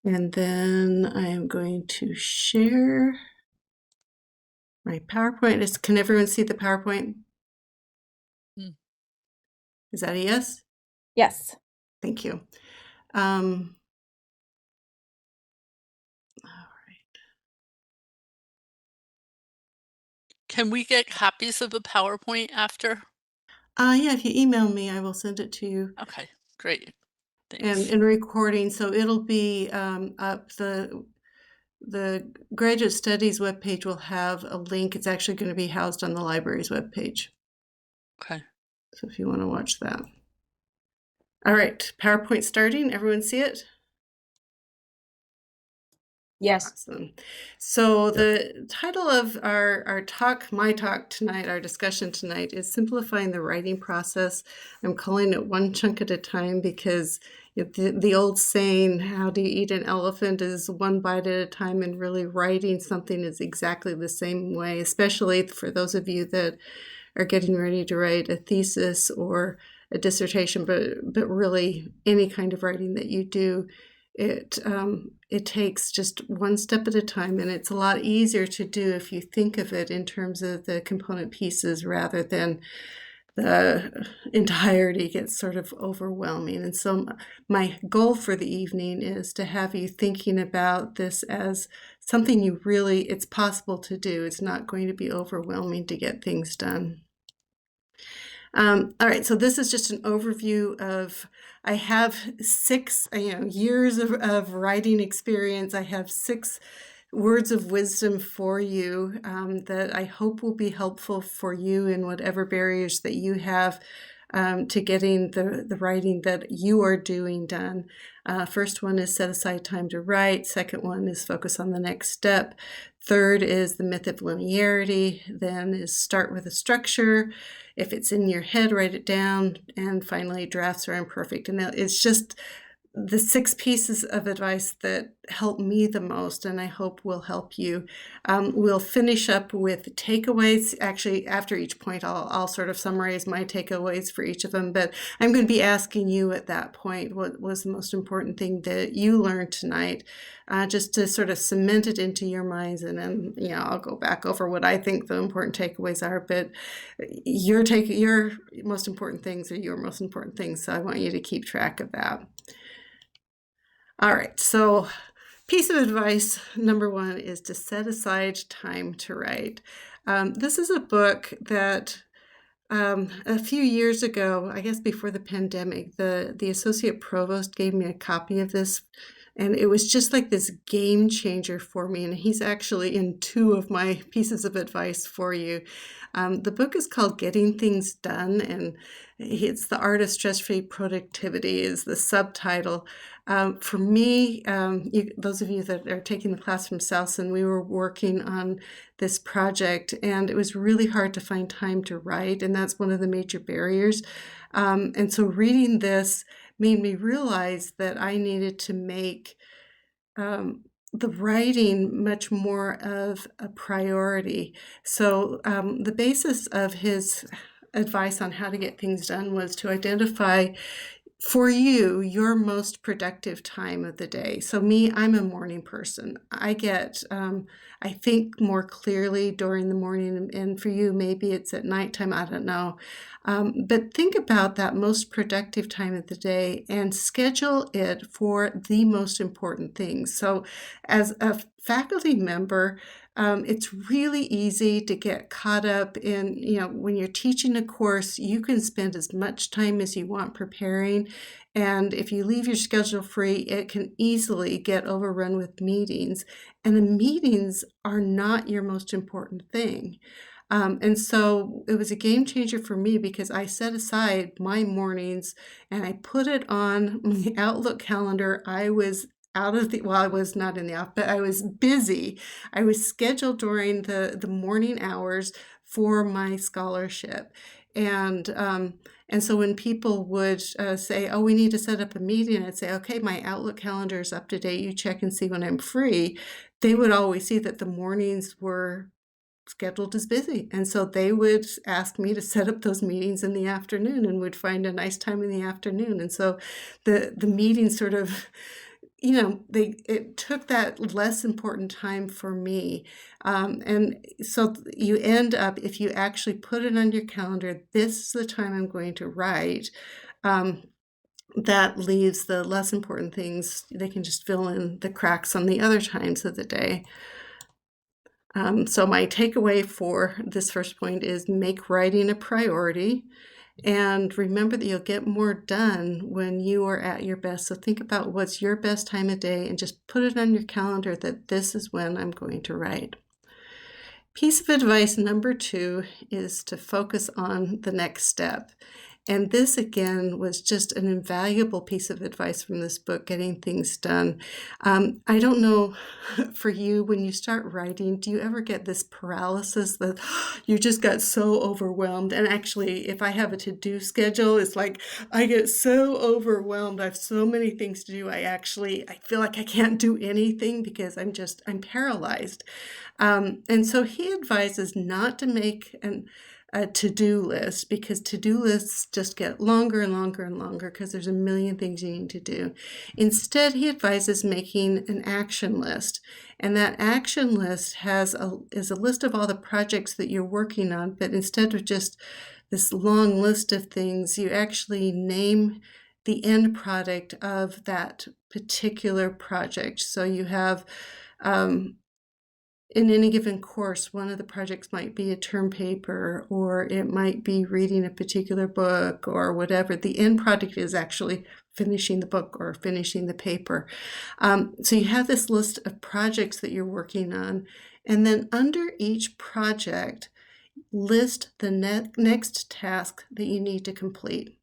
And then I am going to share my PowerPoint. Can everyone see the PowerPoint? Is that a yes? Yes. Thank you. Can we get copies of the PowerPoint after? Yeah, if you email me, I will send it to you. Okay, great. And Thanks. in recording, so it'll be up. The Graduate Studies webpage will have a link. It's actually going to be housed on the library's webpage. Okay. So if you want to watch that. All right, PowerPoint starting. Everyone see it? Yes. Awesome. So the title of our talk, my talk tonight, our discussion tonight, is Simplifying the Writing Process. I'm calling it one chunk at a time because the old saying, how do you eat an elephant, is one bite at a time, and really writing something is exactly the same way, especially for those of you that are getting ready to write a thesis or a dissertation, but really any kind of writing that you do. It takes just one step at a time, and it's a lot easier to do if you think of it in terms of the component pieces rather than the entirety gets sort of overwhelming. And so my goal for the evening is to have you thinking about this as something it's possible to do. It's not going to be overwhelming to get things done. All right, so this is just an overview of, I have 6 years of writing experience. I have 6 words of wisdom for you that I hope will be helpful for you in whatever barriers that you have to getting the writing that you are doing done. First one is set aside time to write. Second one is focus on the next step. Third is the myth of linearity. Then is start with a structure. If it's in your head, write it down. And finally, drafts are imperfect. And it's just the 6 pieces of advice that help me the most, and I hope will help you. We'll finish up with takeaways. Actually, after each point, I'll sort of summarize my takeaways for each of them, but I'm going to be asking you at that point what was the most important thing that you learned tonight, just to sort of cement it into your minds, and then I'll go back over what I think the important takeaways are, but your most important things are your most important things, so I want you to keep track of that. All right, so piece of advice number 1 is to set aside time to write. This is a book that a few years ago, I guess before the pandemic, the associate provost gave me a copy of this, and it was just like this game changer for me. And he's actually in 2 of my pieces of advice for you. The book is called Getting Things Done, and it's The Art of Stress-Free Productivity is the subtitle. For me, those of you that are taking the class from Southson, we were working on this project, and it was really hard to find time to write, and that's one of the major barriers. And so reading this made me realize that I needed to make the writing much more of a priority. So the basis of his advice on how to get things done was to identify for you your most productive time of the day. So me, I'm a morning person. I think more clearly during the morning, and for you, maybe it's at nighttime, I don't know. But think about that most productive time of the day and schedule it for the most important things. So as a faculty member, it's really easy to get caught up in, when you're teaching a course, you can spend as much time as you want preparing. And if you leave your schedule free, it can easily get overrun with meetings. And the meetings are not your most important thing. And so it was a game changer for me because I set aside my mornings and I put it on the Outlook calendar. I was I was not in the office, but I was busy. I was scheduled during the morning hours for my scholarship. And so when people would say, oh, we need to set up a meeting, I'd say, okay, my Outlook calendar is up to date. You check and see when I'm free. They would always see that the mornings were scheduled as busy. And so they would ask me to set up those meetings in the afternoon and would find a nice time in the afternoon. And so the meeting sort of it took that less important time for me. And so you end up, if you actually put it on your calendar, this is the time I'm going to write. That leaves the less important things. They can just fill in the cracks on the other times of the day. So my takeaway for this first point is make writing a priority. And remember that you'll get more done when you are at your best. So think about what's your best time of day and just put it on your calendar that this is when I'm going to write. Piece of advice number 2 is to focus on the next step. And this, again, was just an invaluable piece of advice from this book, Getting Things Done. I don't know for you, when you start writing, do you ever get this paralysis that you just got so overwhelmed? And actually, if I have a to-do schedule, it's like I get so overwhelmed. I have so many things to do. I feel like I can't do anything because I'm paralyzed. And so he advises not to make a to-do list, because to-do lists just get longer and longer and longer because there's a million things you need to do. Instead, he advises making an action list. And that action list is a list of all the projects that you're working on, but instead of just this long list of things, you actually name the end product of that particular project. So you have in any given course, one of the projects might be a term paper, or it might be reading a particular book or whatever. The end product is actually finishing the book or finishing the paper. So you have this list of projects that you're working on, and then under each project, list the next task that you need to complete.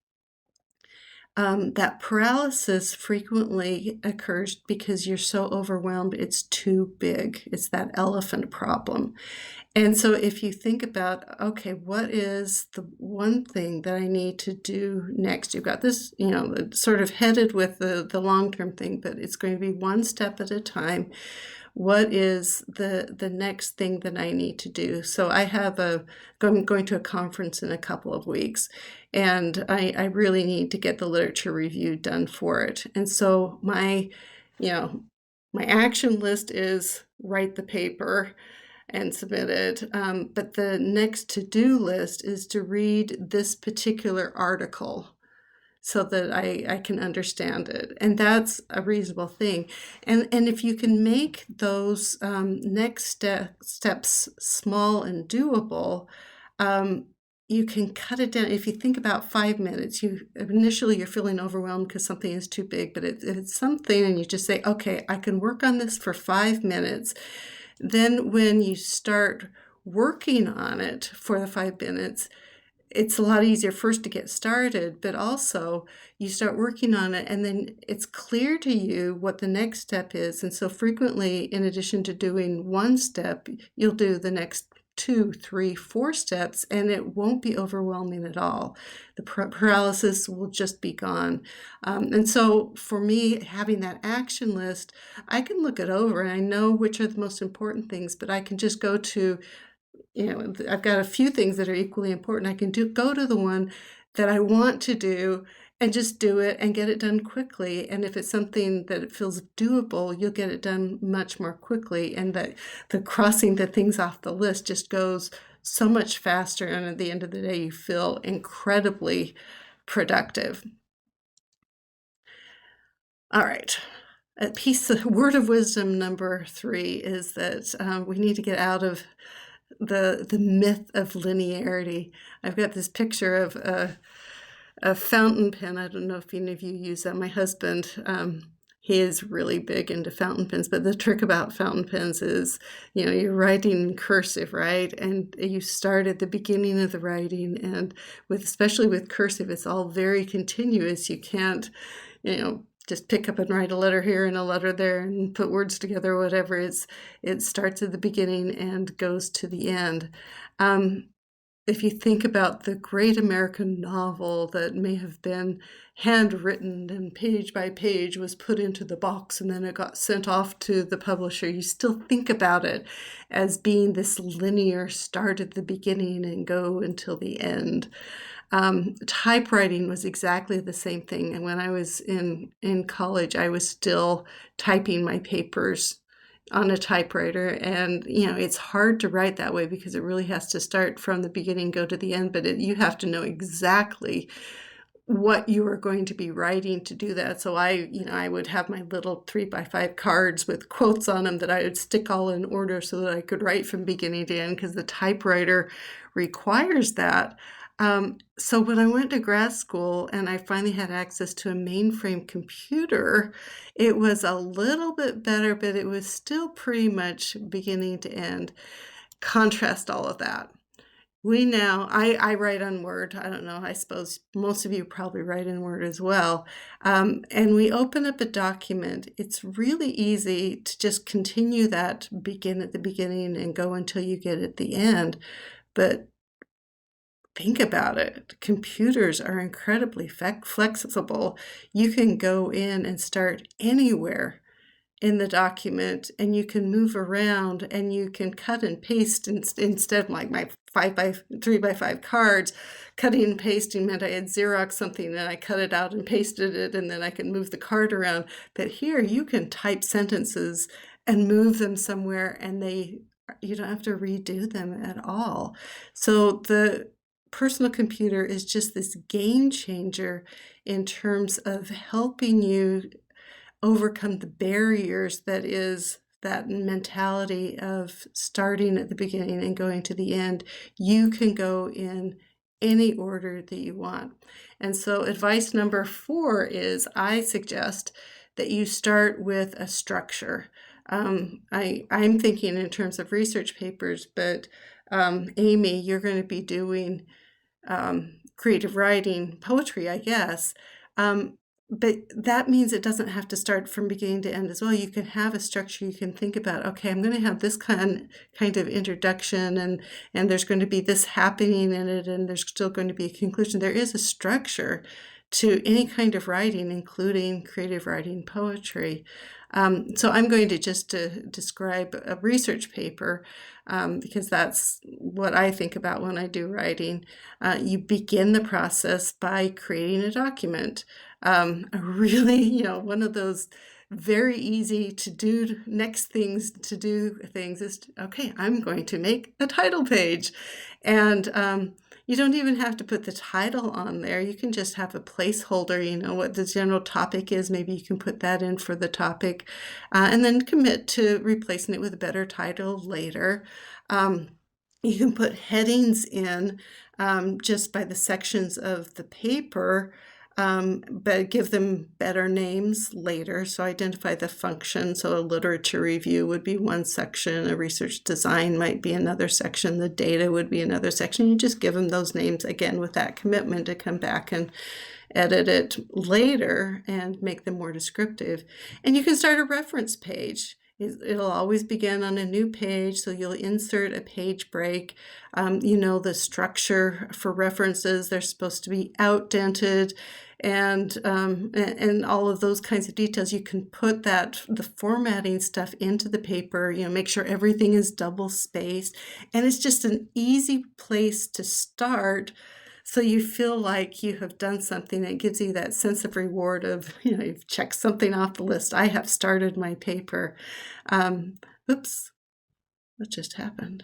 That paralysis frequently occurs because you're so overwhelmed, it's too big. It's that elephant problem. And so if you think about, okay, what is the one thing that I need to do next? You've got this, sort of headed with the long-term thing, but it's going to be one step at a time. What is the next thing that I need to do? So I'm going to a conference in a couple of weeks, and I really need to get the literature review done for it. And so my action list is write the paper and submit it. But the next to-do list is to read this particular article so that I can understand it. And that's a reasonable thing. And if you can make those next steps small and doable, you can cut it down. If you think about 5 minutes, initially you're feeling overwhelmed because something is too big, but it's something, and you just say, okay, I can work on this for 5 minutes. Then when you start working on it for the 5 minutes, it's a lot easier first to get started, but also you start working on it, and then it's clear to you what the next step is. And so frequently, in addition to doing one step, you'll do the next 2, 3, 4 steps, and it won't be overwhelming at all. The paralysis will just be gone. And so for me, having that action list, I can look it over and I know which are the most important things, but I can just go to, I've got a few things that are equally important. I can go to the one that I want to do and just do it and get it done quickly. And if it's something that it feels doable, you'll get it done much more quickly. And the crossing the things off the list just goes so much faster. And at the end of the day, you feel incredibly productive. All right. Word of wisdom number 3 is that we need to get out of the myth of linearity. I've got this picture of a fountain pen. I don't know if any of you use that. My husband, he is really big into fountain pens, but the trick about fountain pens is, you're writing in cursive, right? And you start at the beginning of the writing, and especially with cursive, it's all very continuous. You can't, just pick up and write a letter here and a letter there and put words together or whatever. It starts at the beginning and goes to the end. If you think about the great American novel that may have been handwritten and page by page was put into the box and then it got sent off to the publisher, you still think about it as being this linear start at the beginning and go until the end. Typewriting was exactly the same thing. And when I was in college, I was still typing my papers on a typewriter. And, it's hard to write that way because it really has to start from the beginning, go to the end, but you have to know exactly what you are going to be writing to do that. So I would have my little 3x5 cards with quotes on them that I would stick all in order so that I could write from beginning to end because the typewriter requires that. So when I went to grad school and I finally had access to a mainframe computer, it was a little bit better, but it was still pretty much beginning to end. Contrast all of that. I write on Word. I don't know. I suppose most of you probably write in Word as well. And we open up a document. It's really easy to just continue that, begin at the beginning and go until you get at the end. But think about it. Computers are incredibly flexible. You can go in and start anywhere in the document, and you can move around and you can cut and paste instead of like my 3x5 cards. Cutting and pasting meant I had Xerox something and I cut it out and pasted it, and then I can move the card around. But here you can type sentences and move them somewhere, and you don't have to redo them at all. So the personal computer is just this game changer in terms of helping you overcome the barriers that is that mentality of starting at the beginning and going to the end. You can go in any order that you want. And so advice number 4 is I suggest that you start with a structure. I'm thinking in terms of research papers, but Amy, you're going to be doing creative writing, poetry, I guess. But that means it doesn't have to start from beginning to end as well. You can have a structure. You can think about, okay, I'm going to have this kind of introduction, and there's going to be this happening in it, and there's still going to be a conclusion. There is a structure to any kind of writing, including creative writing, poetry. So I'm going to just describe a research paper because that's what I think about when I do writing. You begin the process by creating a document. Really, one of those very easy to do next things to do things is, okay, I'm going to make a title page. And you don't even have to put the title on there. You can just have a placeholder, what the general topic is. Maybe you can put that in for the topic and then commit to replacing it with a better title later. You can put headings in just by the sections of the paper, but give them better names later. So identify the function. So a literature review would be one section, a research design might be another section, the data would be another section. You just give them those names again with that commitment to come back and edit it later and make them more descriptive. And you can start a reference page. It'll always begin on a new page, so you'll insert a page break. The structure for references, they're supposed to be outdented and all of those kinds of details. You can put the formatting stuff into the paper, make sure everything is double spaced. And it's just an easy place to start. So you feel like you have done something. It gives you that sense of reward of, you've checked something off the list. I have started my paper. Oops, what just happened?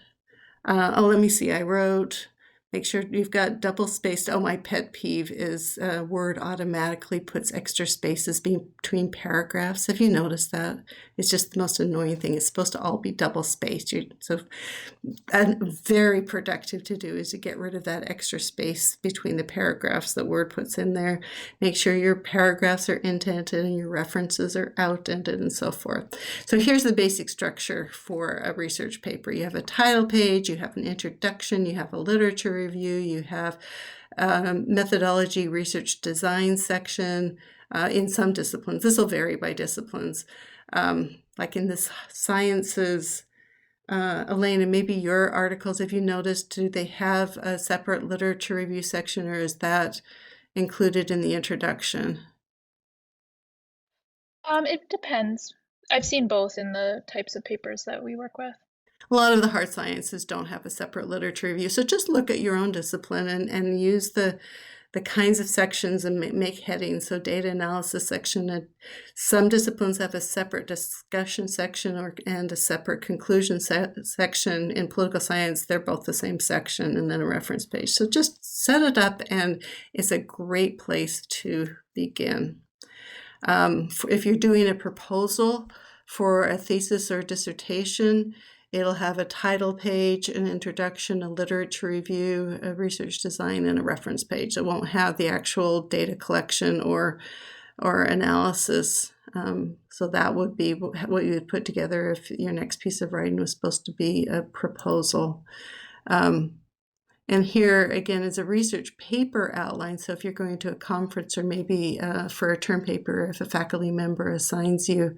Let me see. I wrote, make sure you've got double spaced. Oh, my pet peeve is Word automatically puts extra spaces between paragraphs. Have you noticed that? It's just the most annoying thing. It's supposed to all be double spaced. So very productive to do is to get rid of that extra space between the paragraphs that Word puts in there. Make sure your paragraphs are indented and your references are outdented and so forth. So here's the basic structure for a research paper. You have a title page, you have an introduction, you have a literature review, you have methodology, research design section in some disciplines. This will vary by disciplines. Like in this sciences, Elena, maybe your articles, if you noticed, do they have a separate literature review section, or is that included in the introduction? It depends. I've seen both in the types of papers that we work with. A lot of the hard sciences don't have a separate literature review. So just look at your own discipline and use the kinds of sections and make headings. So data analysis section, some disciplines have a separate discussion section and a separate conclusion section. In political science, they're both the same section, and then a reference page. So just set it up, and it's a great place to begin. If you're doing a proposal for a thesis or dissertation, it'll have a title page, an introduction, a literature review, a research design, and a reference page. It won't have the actual data collection or analysis. So that would be what you would put together if your next piece of writing was supposed to be a proposal. And here, again, is a research paper outline. So if you're going to a conference or maybe for a term paper, if a faculty member assigns you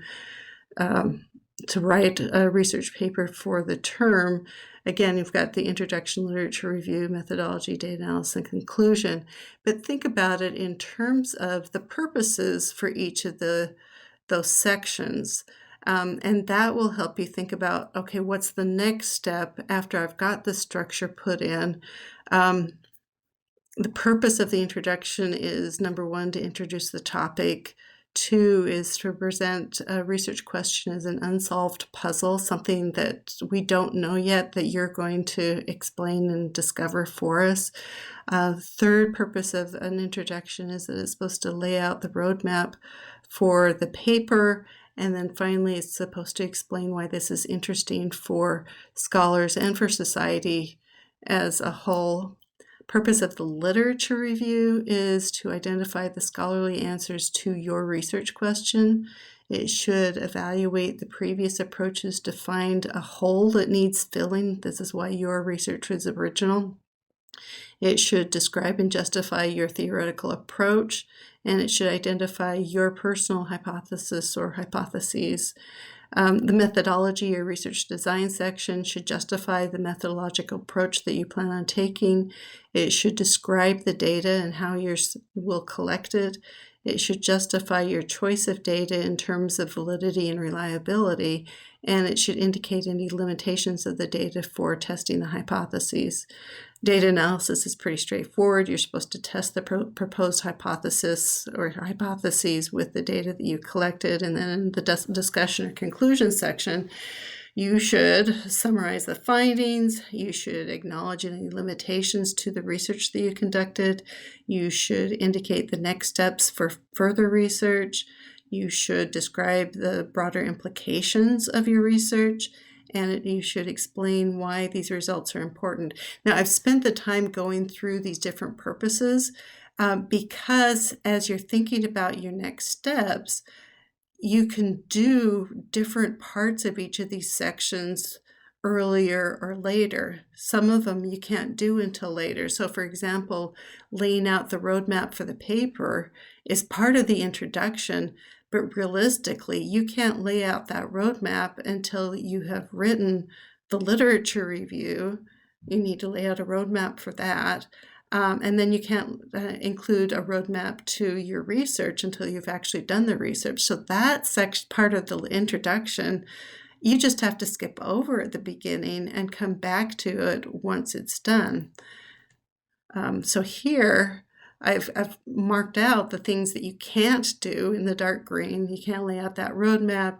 to write a research paper for the term, again, you've got the introduction, literature review, methodology, data analysis, and conclusion. But think about it in terms of the purposes for each of those sections. And that will help you think about, okay, what's the next step after I've got the structure put in? The purpose of the introduction is, number one, to introduce the topic. Two is to present a research question as an unsolved puzzle, something that we don't know yet that you're going to explain and discover for us. Third purpose of an introduction is that it's supposed to lay out the roadmap for the paper. And then finally, it's supposed to explain why this is interesting for scholars and for society as a whole. Purpose of the literature review is to identify the scholarly answers to your research question. It should evaluate the previous approaches to find a hole that needs filling. This is why your research was original. It should describe and justify your theoretical approach, and it should identify your personal hypothesis or hypotheses. The methodology or research design section should justify the methodological approach that you plan on taking. It should describe the data and how you will collect it. It should justify your choice of data in terms of validity and reliability, and it should indicate any limitations of the data for testing the hypotheses. Data analysis is pretty straightforward. You're supposed to test the proposed hypothesis or hypotheses with the data that you collected, and then in the discussion or conclusion section, you should summarize the findings. You should acknowledge any limitations to the research that you conducted. You should indicate the next steps for further research. You should describe the broader implications of your research, and you should explain why these results are important. Now, I've spent the time going through these different purposes because as you're thinking about your next steps, you can do different parts of each of these sections earlier or later. Some of them you can't do until later. So for example, laying out the roadmap for the paper is part of the introduction, but realistically, you can't lay out that roadmap until you have written the literature review. You need to lay out a roadmap for that. And then you can't include a roadmap to your research until you've actually done the research. So that part of the introduction, you just have to skip over at the beginning and come back to it once it's done. So here, I've marked out the things that you can't do in the dark green. You can't lay out that roadmap.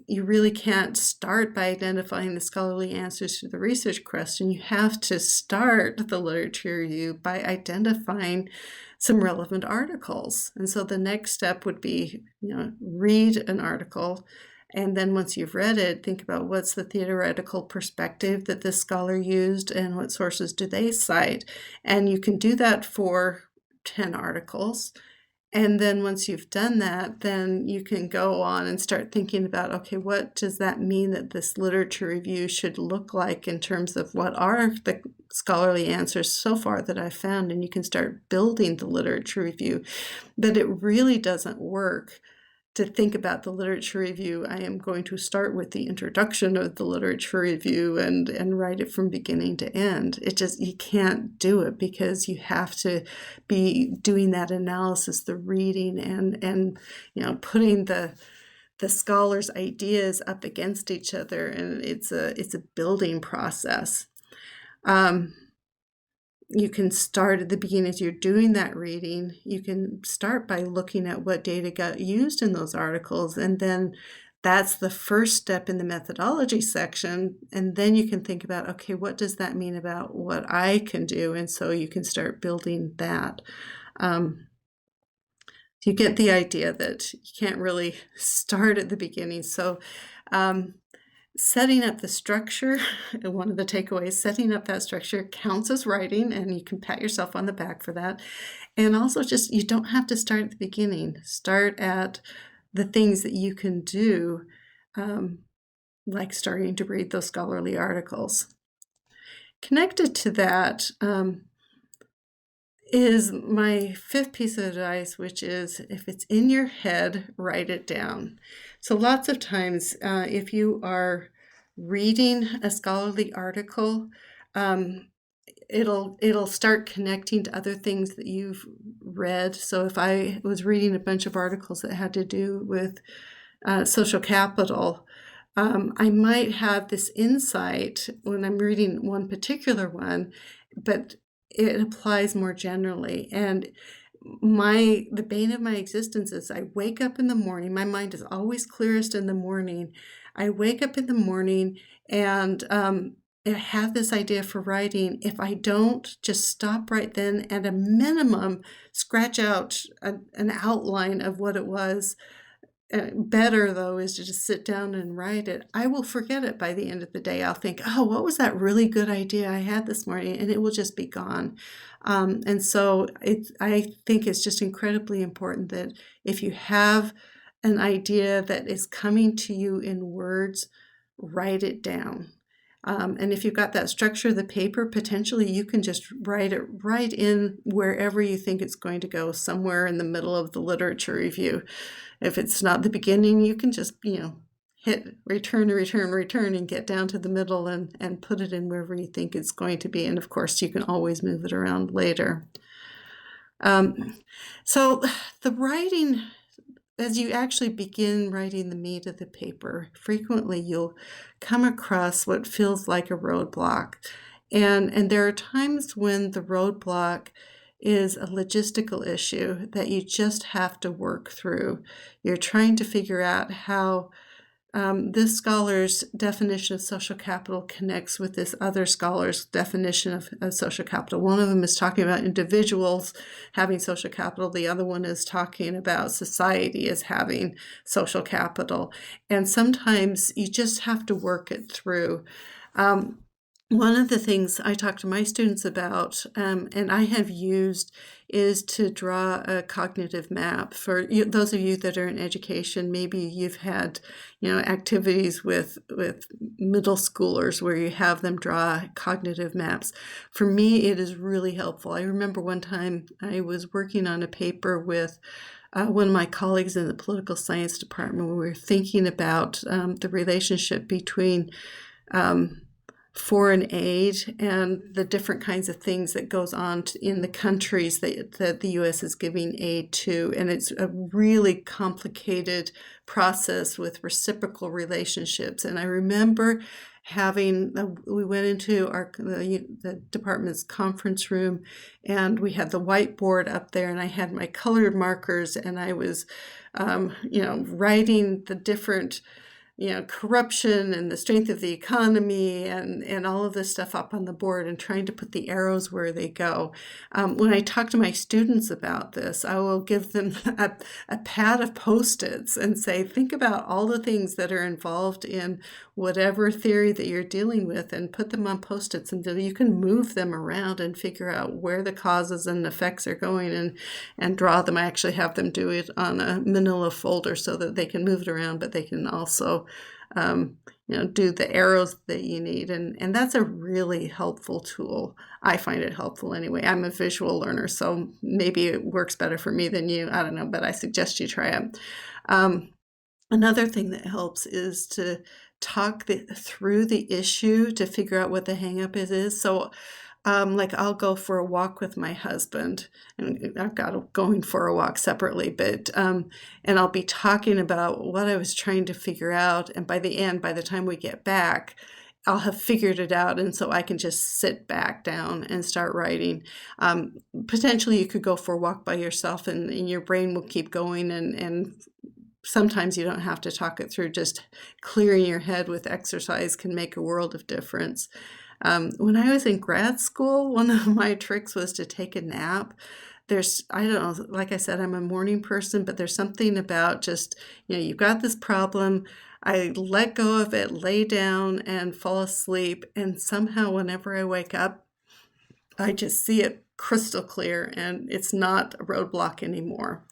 You really can't start by identifying the scholarly answers to the research question. You have to start the literature review by identifying some relevant articles. And so the next step would be, read an article. And then once you've read it, think about what's the theoretical perspective that this scholar used and what sources do they cite. And you can do that for 10 articles. And then once you've done that, then you can go on and start thinking about, okay, what does that mean that this literature review should look like in terms of what are the scholarly answers so far that I've found? And you can start building the literature review. But it really doesn't work to think about the literature review. I am going to start with the introduction of the literature review and write it from beginning to end. You can't do it because you have to be doing that analysis, the reading, and putting the the scholars' ideas up against each other, and it's a building process. You can start at the beginning as you're doing that reading. You can start by looking at what data got used in those articles, and then that's the first step in the methodology section. And then you can think about, okay, what does that mean about what I can do? And so you can start building that. You get the idea that you can't really start at the beginning. So setting up the structure, one of the takeaways, setting up that structure counts as writing, and you can pat yourself on the back for that. And also just, you don't have to start at the beginning. Start at the things that you can do, like starting to read those scholarly articles. Connected to that is my fifth piece of advice, which is, if it's in your head, write it down. So lots of times, if you are reading a scholarly article, it'll start connecting to other things that you've read. So if I was reading a bunch of articles that had to do with social capital, I might have this insight when I'm reading one particular one, but it applies more generally. And the bane of my existence is I wake up in the morning. My mind is always clearest in the morning. I wake up in the morning and I have this idea for writing. If I don't just stop right then, at a minimum, scratch out an outline of what it was. Better, though, is to just sit down and write it. I will forget it by the end of the day. I'll think, oh, what was that really good idea I had this morning? And it will just be gone. And so I think it's just incredibly important that if you have an idea that is coming to you in words, write it down. And if you've got that structure of the paper, potentially you can just write it right in wherever you think it's going to go, somewhere in the middle of the literature review. If it's not the beginning, you can just, hit return and get down to the middle and put it in wherever you think it's going to be. And of course, you can always move it around later. So the writing, as you actually begin writing the meat of the paper, frequently you'll come across what feels like a roadblock. And there are times when the roadblock is a logistical issue that you just have to work through. You're trying to figure out how this scholar's definition of social capital connects with this other scholar's definition of social capital. One of them is talking about individuals having social capital. The other one is talking about society as having social capital. And sometimes you just have to work it through. One of the things I talk to my students about, and I have used, is to draw a cognitive map. For those of you that are in education, maybe you've had, activities with middle schoolers where you have them draw cognitive maps. For me, it is really helpful. I remember one time I was working on a paper with one of my colleagues in the political science department. We were thinking about the relationship between foreign aid and the different kinds of things that goes on in the countries that the U.S. is giving aid to. And it's a really complicated process with reciprocal relationships. And I remember we went into the department's conference room, and we had the whiteboard up there, and I had my colored markers, and I was, writing the different corruption and the strength of the economy and all of this stuff up on the board and trying to put the arrows where they go. When I talk to my students about this, I will give them a pad of Post-its and say, think about all the things that are involved in whatever theory that you're dealing with and put them on Post-its until you can move them around and figure out where the causes and effects are going and draw them. I actually have them do it on a manila folder so that they can move it around, but they can also do the arrows that you need. And that's a really helpful tool. I find it helpful anyway. I'm a visual learner, so maybe it works better for me than you. I don't know, but I suggest you try it. Another thing that helps is to talk through the issue to figure out what the hang-up is. So Like I'll go for a walk with my husband, and I've got going for a walk separately, but and I'll be talking about what I was trying to figure out, and by the end, by the time we get back, I'll have figured it out, and so I can just sit back down and start writing. Um, Potentially, you could go for a walk by yourself, and your brain will keep going, and sometimes you don't have to talk it through. Just clearing your head with exercise can make a world of difference. When I was in grad school, one of my tricks was to take a nap. I don't know, like I said, I'm a morning person, but there's something about just, you've got this problem. I let go of it, lay down, and fall asleep. And somehow, whenever I wake up, I just see it crystal clear and it's not a roadblock anymore.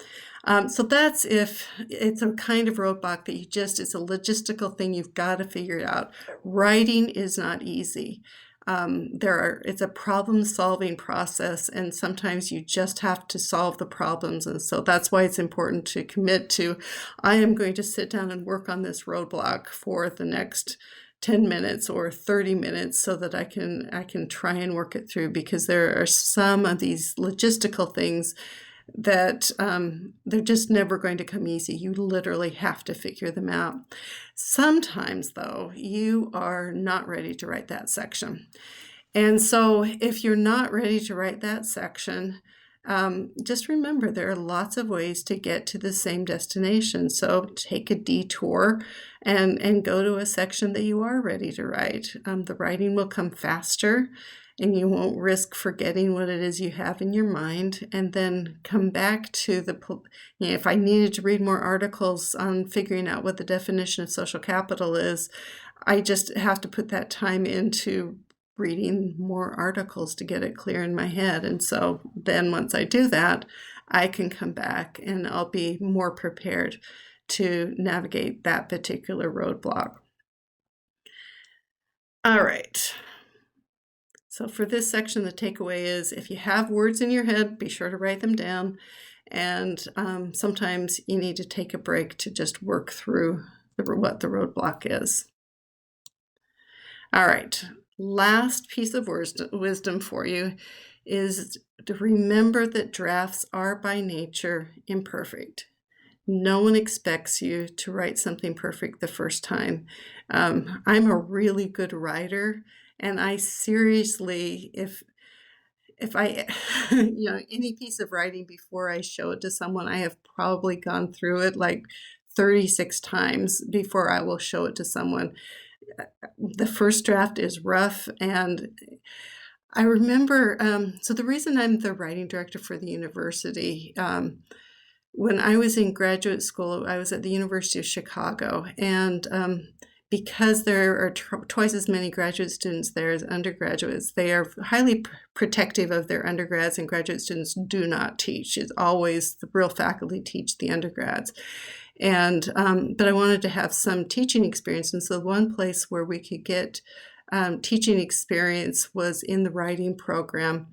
So that's if it's a kind of roadblock that it's a logistical thing you've got to figure it out. Writing is not easy. It's a problem-solving process, and sometimes you just have to solve the problems. And so that's why it's important to commit to, I am going to sit down and work on this roadblock for the next 10 minutes or 30 minutes so that I can try and work it through, because there are some of these logistical things that they're just never going to come easy. You literally have to figure them out. Sometimes, though, you are not ready to write that section. And so if you're not ready to write that section, just remember there are lots of ways to get to the same destination. So take a detour and go to a section that you are ready to write. The writing will come faster, and you won't risk forgetting what it is you have in your mind, and then come back to if I needed to read more articles on figuring out what the definition of social capital is, I just have to put that time into reading more articles to get it clear in my head. And so then once I do that, I can come back and I'll be more prepared to navigate that particular roadblock. All right. So for this section, the takeaway is if you have words in your head, be sure to write them down. And sometimes you need to take a break to just work through what the roadblock is. All right. Last piece of wisdom for you is to remember that drafts are by nature imperfect. No one expects you to write something perfect the first time. I'm a really good writer, and I seriously, if I, any piece of writing before I show it to someone, I have probably gone through it like 36 times before I will show it to someone. The first draft is rough, and I remember, so the reason I'm the writing director for the university, when I was in graduate school, I was at the University of Chicago, and because there are twice as many graduate students there as undergraduates, they are highly protective of their undergrads, and graduate students do not teach. It's always the real faculty teach the undergrads. And but I wanted to have some teaching experience, and so one place where we could get teaching experience was in the writing program.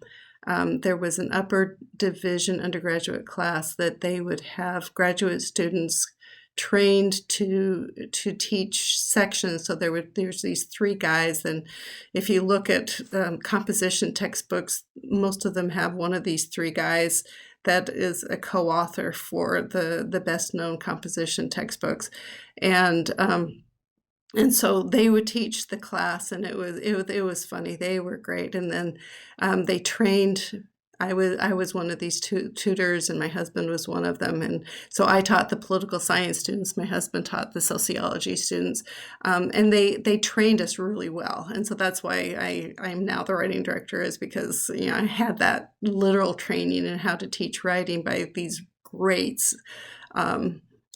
There was an upper division undergraduate class that they would have graduate students trained to teach sections. So there's these three guys, and if you look at composition textbooks, most of them have one of these three guys that is a co-author for the best known composition textbooks, and so they would teach the class, and it was funny. They were great, and then they trained. I was one of these tutors, and my husband was one of them, and so I taught the political science students. My husband taught the sociology students, and they trained us really well. And so that's why I'm now the writing director, is because I had that literal training in how to teach writing by these greats.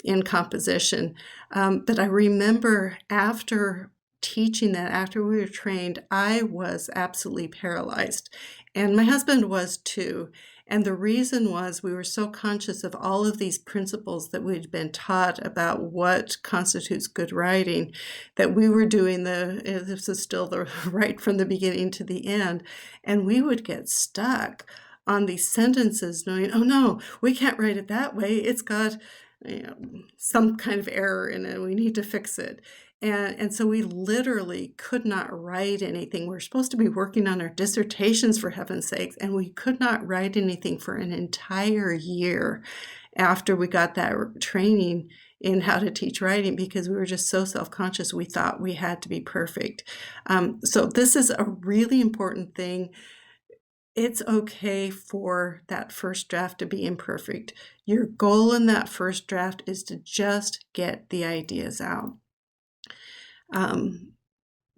In composition. But I remember after teaching that, after we were trained, I was absolutely paralyzed. And my husband was too. And the reason was we were so conscious of all of these principles that we'd been taught about what constitutes good writing, that we were doing this is still the right from the beginning to the end. And we would get stuck on these sentences knowing, oh no, we can't write it that way. It's got some kind of error in it. We need to fix it. And so we literally could not write anything. We're supposed to be working on our dissertations, for heaven's sakes, and we could not write anything for an entire year after we got that training in how to teach writing, because we were just so self-conscious. We thought we had to be perfect. So this is a really important thing. It's okay for that first draft to be imperfect. Your goal in that first draft is to just get the ideas out.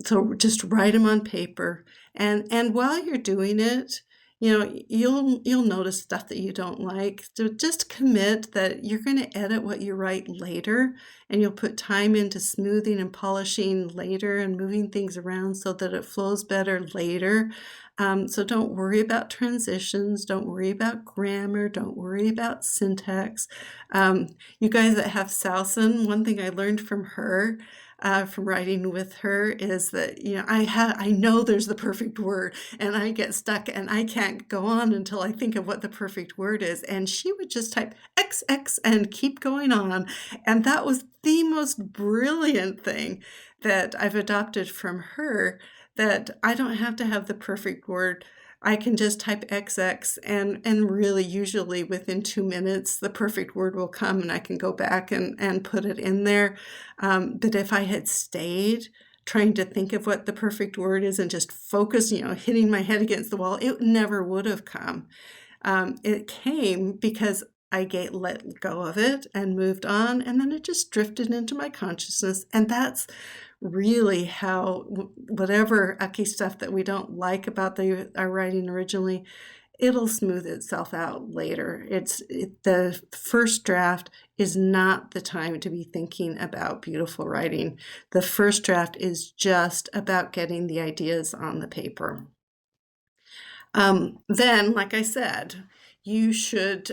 So just write them on paper, and while you're doing it, you'll notice stuff that you don't like. So just commit that you're going to edit what you write later, and you'll put time into smoothing and polishing later and moving things around so that it flows better later. So don't worry about transitions, don't worry about grammar, don't worry about syntax. You guys that have Salson, one thing I learned from her, from writing with her, is that I know there's the perfect word, and I get stuck and I can't go on until I think of what the perfect word is. And she would just type XX and keep going on. And that was the most brilliant thing that I've adopted from her, that I don't have to have the perfect word. I can just type XX, and really usually within 2 minutes the perfect word will come, and I can go back and put it in there. But if I had stayed trying to think of what the perfect word is and just focus, hitting my head against the wall, it never would have come. It came because I let go of it and moved on, and then it just drifted into my consciousness. And that's really how whatever icky stuff that we don't like about our writing originally, it'll smooth itself out later. The first draft is not the time to be thinking about beautiful writing. The first draft is just about getting the ideas on the paper. Then, like I said, you should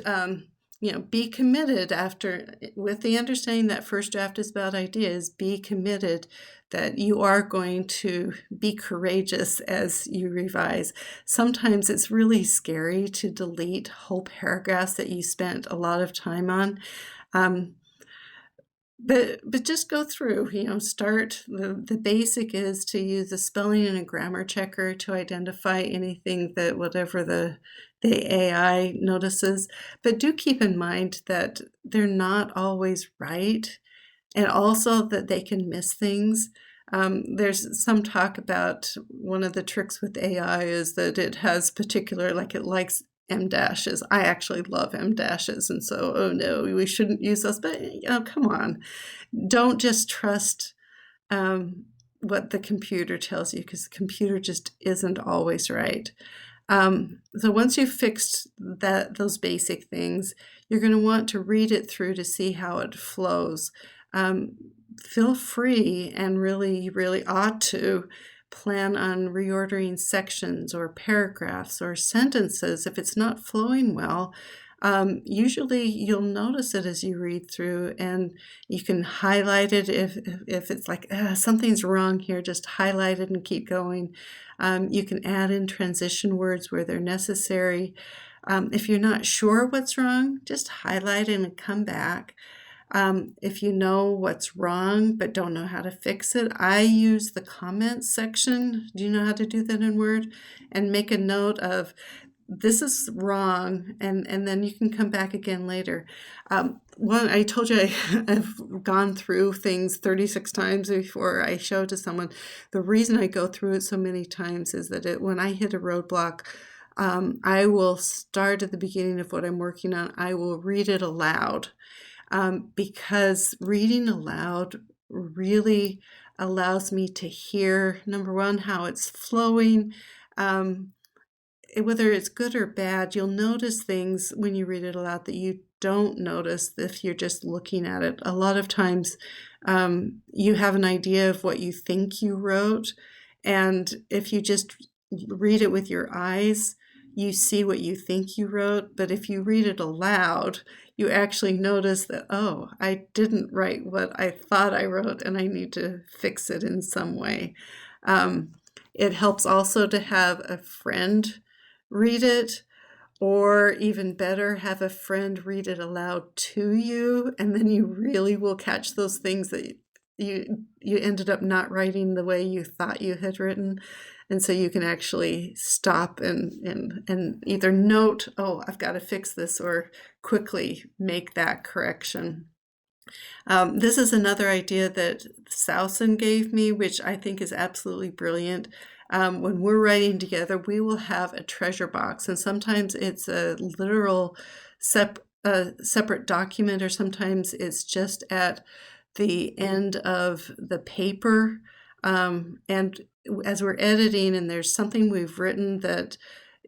be committed after, with the understanding that first draft is about ideas, be committed that you are going to be courageous as you revise. Sometimes it's really scary to delete whole paragraphs that you spent a lot of time on. But just go through, start. The basic is to use a spelling and a grammar checker to identify anything that whatever the AI notices. But do keep in mind that they're not always right, and also that they can miss things. There's some talk about one of the tricks with AI is that it has particular, like it likes M dashes. I actually love M dashes, and so, oh no, we shouldn't use those. But come on, don't just trust what the computer tells you, because the computer just isn't always right. So once you've fixed those basic things, you're going to want to read it through to see how it flows. Feel free, and really, really ought to plan on reordering sections or paragraphs or sentences if it's not flowing well. Usually you'll notice it as you read through, and you can highlight it if it's like something's wrong here, just highlight it and keep going. You can add in transition words where they're necessary. If you're not sure what's wrong, just highlight it and come back. If you know what's wrong but don't know how to fix it, I use the comments section. Do you know how to do that in Word? And make a note of, this is wrong, and then you can come back again later. I told you I've gone through things 36 times before I show it to someone. The reason I go through it so many times is that when I hit a roadblock, I will start at the beginning of what I'm working on. I will read it aloud, because reading aloud really allows me to hear, number one, how it's flowing. Whether it's good or bad, you'll notice things when you read it aloud that you don't notice if you're just looking at it. A lot of times you have an idea of what you think you wrote, and if you just read it with your eyes, you see what you think you wrote. But if you read it aloud, you actually notice that, oh, I didn't write what I thought I wrote, and I need to fix it in some way. It helps also to have a friend read it, or even better, have a friend read it aloud to you, and then you really will catch those things that you ended up not writing the way you thought you had written. And so you can actually stop and either note, oh, I've got to fix this, or quickly make that correction. This is another idea that Sousen gave me, which I think is absolutely brilliant. When we're writing together, we will have a treasure box, and sometimes it's a literal separate document, or sometimes it's just at the end of the paper. And as we're editing and there's something we've written that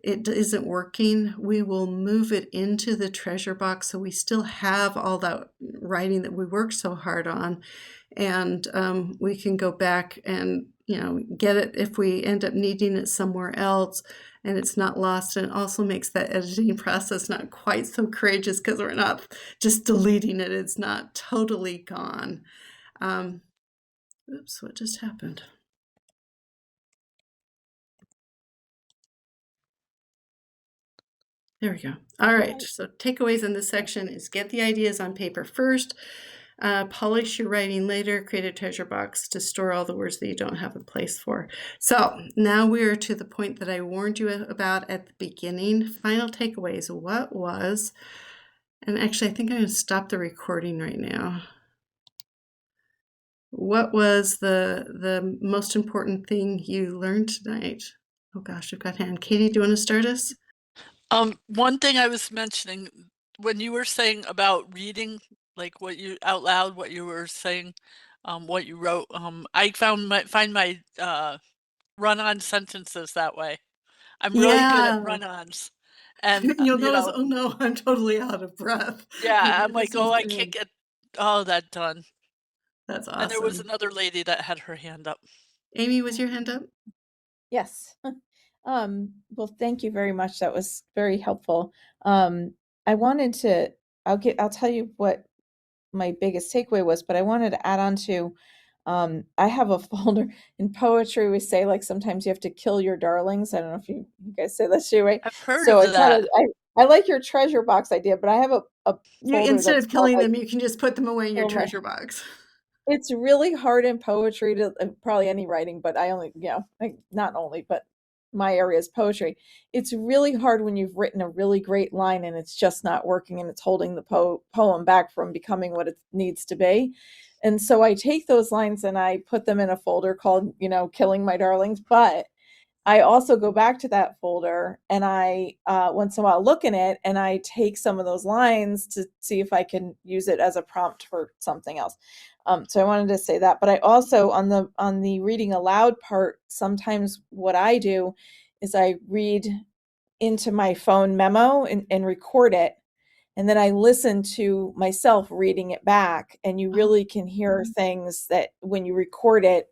it isn't working, we will move it into the treasure box so we still have all that writing that we worked so hard on. And we can go back and get it if we end up needing it somewhere else, and it's not lost. And it also makes that editing process not quite so courageous because we're not just deleting it. It's not totally gone. Oops, what just happened? There we go. All right, so takeaways in this section is get the ideas on paper first, polish your writing later, create a treasure box to store all the words that you don't have a place for. So now we are to the point that I warned you about at the beginning. Final takeaways. What was, and actually I think I'm going to stop the recording right now. What was the most important thing you learned tonight? Oh gosh, I've got hand. Katie, do you want to start us? One thing I was mentioning when you were saying about reading, like what you out loud, what you were saying, what you wrote, I find my run-on sentences that way. I'm really good at Yeah. run-ons, and You'll notice, oh no, I'm totally out of breath. yeah, I'm This like, is oh, I can't good. get all that done. That's And there was awesome. another lady that had her hand up. Amy, was your hand up? Yes. Well, thank you very much. That was very helpful. I wanted to, I'll tell you what my biggest takeaway was, but I wanted to add on to, I have a folder in poetry. We say like sometimes you have to kill your darlings. I don't know if you guys say that too, right? I've heard So of I thought that. I like your treasure box idea, but I have a folder Instead that's of called killing like them, you can just put them away in your kill my treasure box. It's really hard in poetry to probably any writing, but I only, like not only, but my area is poetry. It's really hard when you've written a really great line and it's just not working and it's holding the poem back from becoming what it needs to be. And so I take those lines and I put them in a folder called, Killing My Darlings. But I also go back to that folder and I once in a while look in it and I take some of those lines to see if I can use it as a prompt for something else. So I wanted to say that, but I also on the reading aloud part, sometimes what I do is I read into my phone memo and record it. And then I listen to myself reading it back, and you Oh, really can hear things that when you record it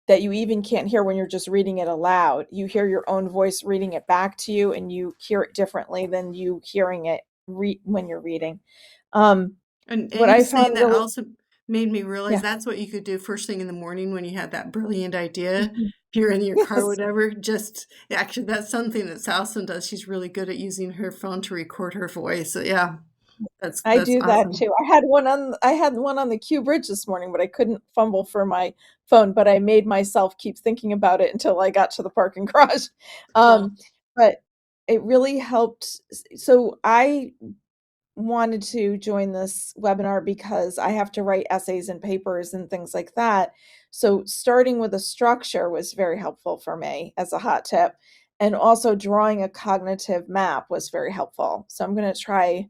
that you even can't hear when you're just reading it aloud. You hear your own voice reading it back to you, and you hear it differently than you hearing it when you're reading. Um, and what you I saying found that really, also made me realize yeah, that's what you could do first thing in the morning when you had that brilliant idea. If you're in your car or yes, whatever, just actually that's something that Salson does. She's really good at using her phone to record her voice. So yeah, I that's do that awesome. too. I had one on the Q bridge this morning, but I couldn't fumble for my phone. But I made myself keep thinking about it until I got to the parking garage. Cool. Um, but it really helped. So I wanted to join this webinar because I have to write essays and papers and things like that. So starting with a structure was very helpful for me as a hot tip. And also drawing a cognitive map was very helpful. So I'm going to try